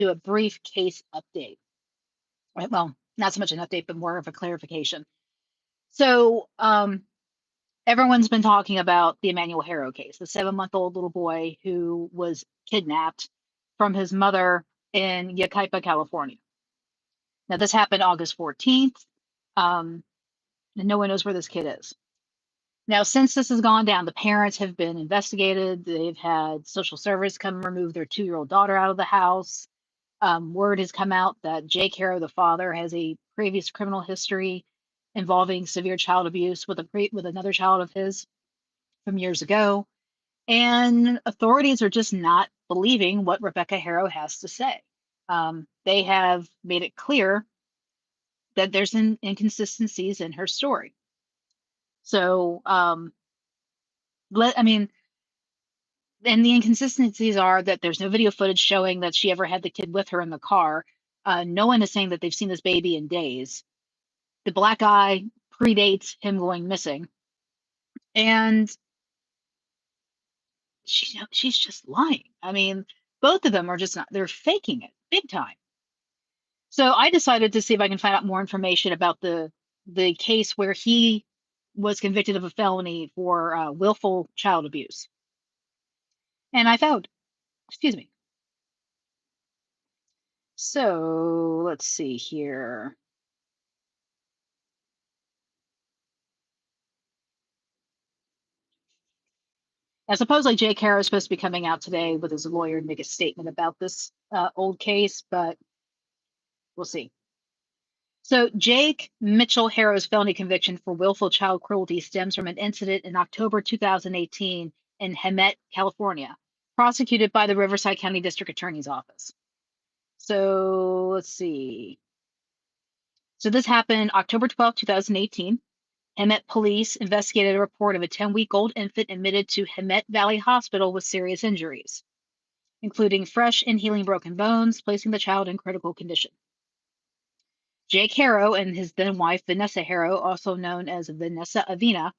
do a brief case update. Right? Well, not so much an update, but more of a clarification. So, everyone's been talking about the Emmanuel Haro case, the 7-month-old little boy who was kidnapped from his mother in Yucaipa, California. Now, this happened August 14th, and no one knows where this kid is. Now, since this has gone down, the parents have been investigated. They've had social service come remove their 2-year-old daughter out of the house. Word has come out that Jake Haro, the father, has a previous criminal history involving severe child abuse with another child of his from years ago. And authorities are just not believing what Rebecca Haro has to say. They have made it clear that there's inconsistencies in her story. So, and the inconsistencies are that there's no video footage showing that she ever had the kid with her in the car. No one is saying that they've seen this baby in days. The black eye predates him going missing. And she's just lying. Both of them are just not, they're faking it big time. So I decided to see if I can find out more information about the case where he was convicted of a felony for willful child abuse. And I found, excuse me. So let's see here. Now, supposedly Jake Haro is supposed to be coming out today with his lawyer and make a statement about this old case, but we'll see. So Jake Mitchell Haro's felony conviction for willful child cruelty stems from an incident in October 2018 in Hemet, California, prosecuted by the Riverside County District Attorney's Office. So let's see. So this happened October 12, 2018. Hemet police investigated a report of a 10-week-old infant admitted to Hemet Valley Hospital with serious injuries, including fresh and healing broken bones, placing the child in critical condition. Jake Haro and his then wife, Vanessa Haro, also known as Vanessa Avina,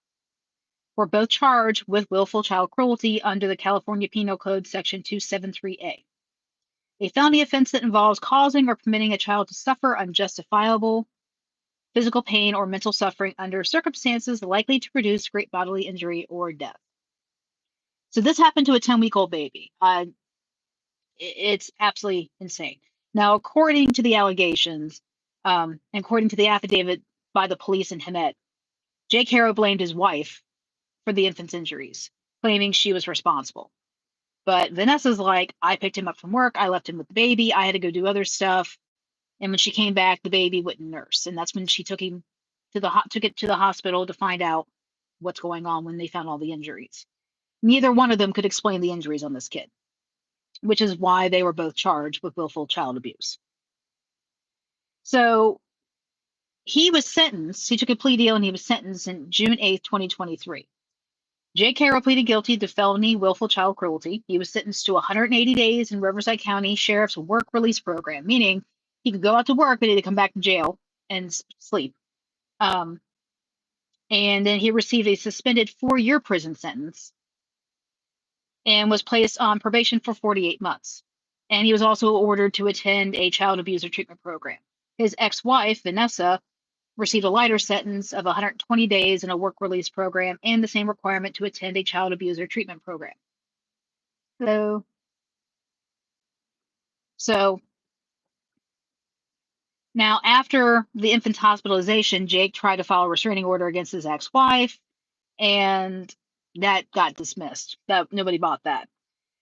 were both charged with willful child cruelty under the California Penal Code Section 273A, a felony offense that involves causing or permitting a child to suffer unjustifiable physical pain or mental suffering under circumstances likely to produce great bodily injury or death. So this happened to a 10-week-old baby. It's absolutely insane. Now, according to the allegations, according to the affidavit by the police in Hemet, Jake Haro blamed his wife for the infant's injuries, claiming she was responsible. But Vanessa's like, I picked him up from work, I left him with the baby, I had to go do other stuff, and when she came back, the baby wouldn't nurse, and that's when she took it to the hospital to find out what's going on when they found all the injuries. Neither one of them could explain the injuries on this kid, which is why they were both charged with willful child abuse. So he was sentenced, he took a plea deal and he was sentenced in June 8th, 2023. Jake Haro pleaded guilty to felony willful child cruelty. He was sentenced to 180 days in Riverside County Sheriff's work release program, meaning he could go out to work, but he had to come back to jail and sleep. And then he received a suspended 4-year prison sentence and was placed on probation for 48 months. And he was also ordered to attend a child abuser treatment program. His ex-wife, Vanessa, received a lighter sentence of 120 days in a work release program and the same requirement to attend a child abuser treatment program. So now, after the infant's hospitalization, Jake tried to file a restraining order against his ex-wife, and that got dismissed. That nobody bought that.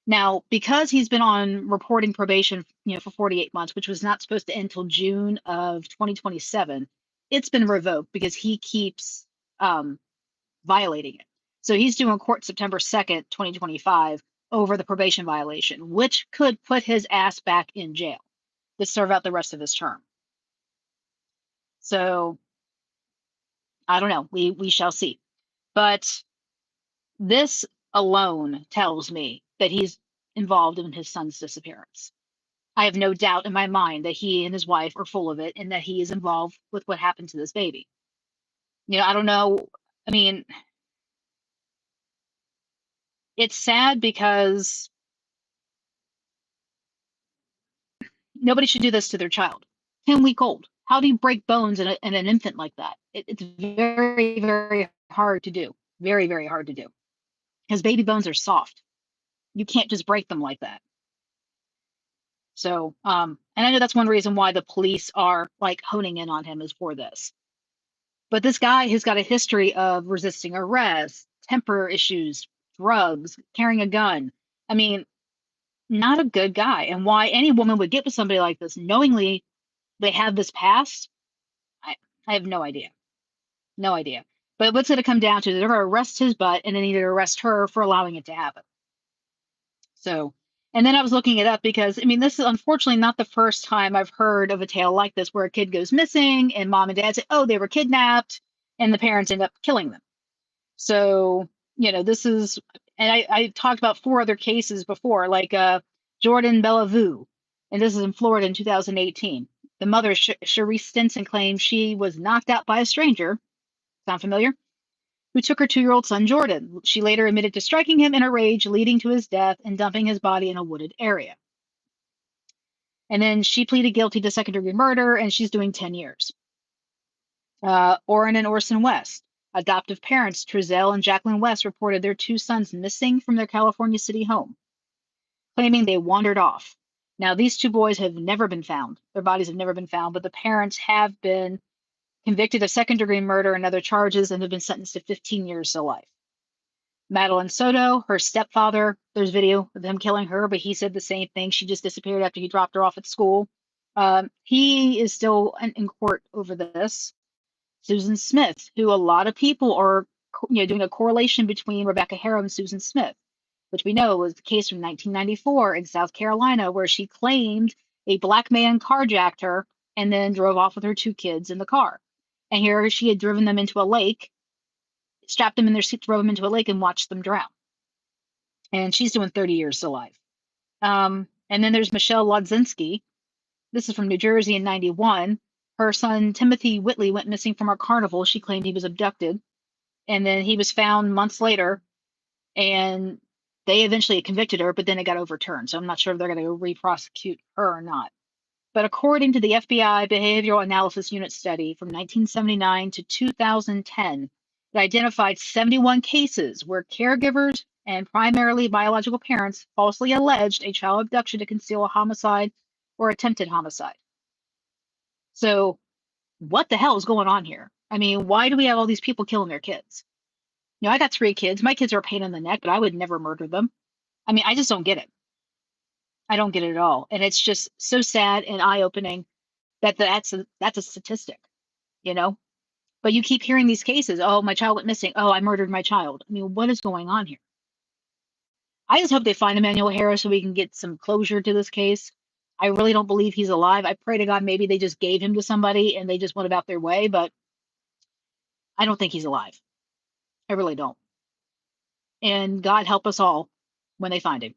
Now, because he's been on reporting probation, for 48 months, which was not supposed to end until June of 2027, it's been revoked because he keeps violating it. So he's due in court September 2nd, 2025, over the probation violation, which could put his ass back in jail to serve out the rest of his term. So I don't know. We shall see. But this alone tells me that he's involved in his son's disappearance. I have no doubt in my mind that he and his wife are full of it and that he is involved with what happened to this baby. I don't know. It's sad because Nobody should do this to their child. 10-week old. How do you break bones in an infant like that? It's very, very hard to do. Very, very hard to do. Because baby bones are soft. You can't just break them like that. So, and I know that's one reason why the police are like honing in on him is for this. But this guy has got a history of resisting arrest, temper issues, drugs, carrying a gun. I mean, not a good guy. And why any woman would get with somebody like this knowingly they have this past, I have no idea. No idea. But what's going to come down to? They're going to arrest his butt and then either arrest her for allowing it to happen. So, and then I was looking it up because, I mean, this is unfortunately not the first time I've heard of a tale like this where a kid goes missing and mom and dad say, oh, they were kidnapped, and the parents end up killing them. So, you know, this is, and I talked about 4 other cases before, like Jordan Bellevue, and this is in Florida in 2018. The mother, Cherie Stinson, claimed she was knocked out by a stranger. Sound familiar? Who took her 2-year-old son, Jordan. She later admitted to striking him in a rage, leading to his death and dumping his body in a wooded area. And then she pleaded guilty to second-degree murder, and she's doing 10 years. Orrin and Orson West. Adoptive parents, Trezell and Jacqueline West, reported their 2 sons missing from their California City home, claiming they wandered off. Now, these 2 boys have never been found. Their bodies have never been found, but the parents have been convicted of second-degree murder and other charges and have been sentenced to 15 years to life. Madeline Soto, her stepfather, there's video of him killing her, but he said the same thing. She just disappeared after he dropped her off at school. He is still in court over this. Susan Smith, who a lot of people are doing a correlation between Rebecca Haro and Susan Smith, which we know was the case from 1994 in South Carolina, where she claimed a black man carjacked her and then drove off with her 2 kids in the car. And here she had driven them into a lake, strapped them in their seat, drove them into a lake, and watched them drown. And she's doing 30 years to life. And then there's Michelle Lodzinski. This is from New Jersey in 91. Her son, Timothy Whitley, went missing from our carnival. She claimed he was abducted. And then he was found months later, and they eventually convicted her, but then it got overturned. So I'm not sure if they're going to re-prosecute her or not. But according to the FBI Behavioral Analysis Unit study from 1979 to 2010, it identified 71 cases where caregivers and primarily biological parents falsely alleged a child abduction to conceal a homicide or attempted homicide. So what the hell is going on here? I mean, why do we have all these people killing their kids? You know, I got 3 kids. My kids are a pain in the neck, but I would never murder them. I mean, I just don't get it. I don't get it at all. And it's just so sad and eye-opening that that's a statistic, you know? But you keep hearing these cases. Oh, my child went missing. Oh, I murdered my child. I mean, what is going on here? I just hope they find Emmanuel Haro so we can get some closure to this case. I really don't believe he's alive. I pray to God maybe they just gave him to somebody and they just went about their way, but I don't think he's alive. I really don't. And God help us all when they find him.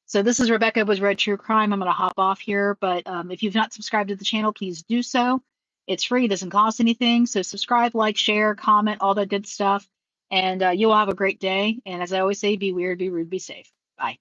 So this is Rebecca with Red True Crime. I'm going to hop off here, but if you've not subscribed to the channel, please do so. It's free. It doesn't cost anything. So subscribe, like, share, comment, all that good stuff. And you all have a great day. And as I always say, be weird, be rude, be safe. Bye.